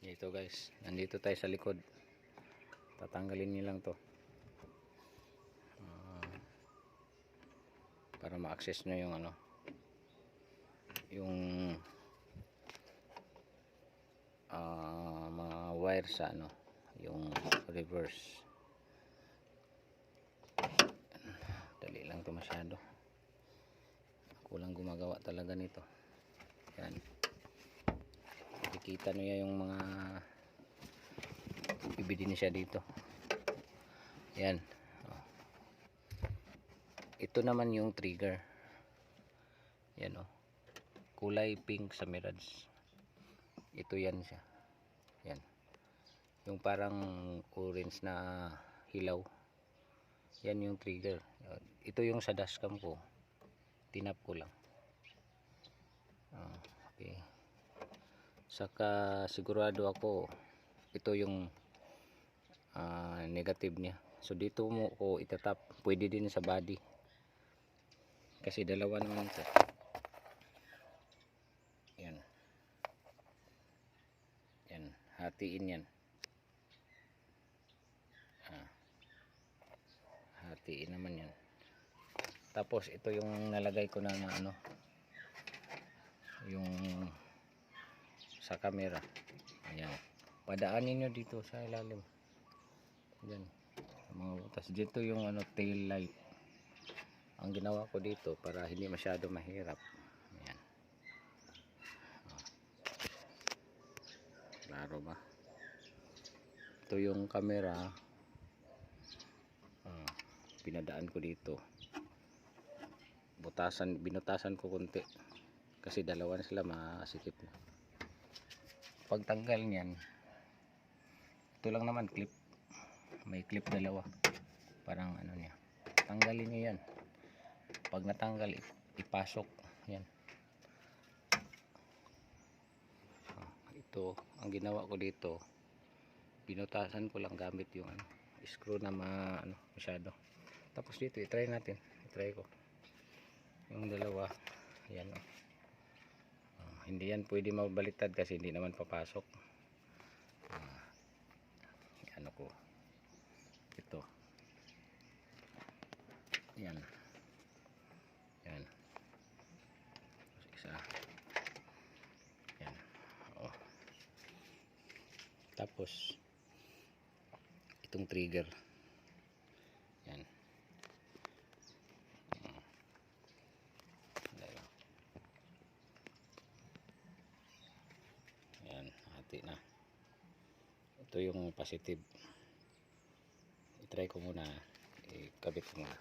Ito guys, nandito tayo sa likod. Tatanggalin niyo lang to para ma-access nyo yung yung mga wire sa yung reverse. Dali lang to masyado. Ako lang gumagawa talaga nito. Yan. Nakikita nyo yung mga ibidin siya dito. Yan. Ito naman yung trigger. Yan kulay pink sa Mirage. Ito yan siya. Yan. Yung parang orange na hilaw. Yan yung trigger. Ito yung sa dashcam ko. Tinap ko lang. Okay. Saka sigurado ako ito yung negative niya. So dito mo ko itatap. Pwede din sa body. Kasi dalawa naman ito. Yan. Yan. Hatiin yan. Hatiin naman yan. Tapos ito yung nalagay ko na yung sa camera. Ayan. Padaanin nyo dito sa ilalim. Diyan. Mga butas. Dito yung tail light. Ang ginawa ko dito para hindi masyado mahirap. Ayan. Klaro ba? Ito yung camera. Pinadaan ko dito. Binutasan ko konti. Kasi dalawa na sila, masikip na. Pagtanggal niyan, ito lang naman clip. May clip dalawa. Parang niya. Tanggalin niyo yan. Pag natanggal, ipasok. Yan. Ito, ang ginawa ko dito, binutasan ko lang gamit yung screw na masyado. Tapos dito, itry natin. Itry ko. Yung dalawa, yan hindi yan pwede mabaliktad kasi hindi naman papasok. Ko ito. Yan. Yan. Isa. Yan. Tapos itong trigger. Yan. Yan, hati na. Ito yung positive. I-try ko muna, ikabit ko muna.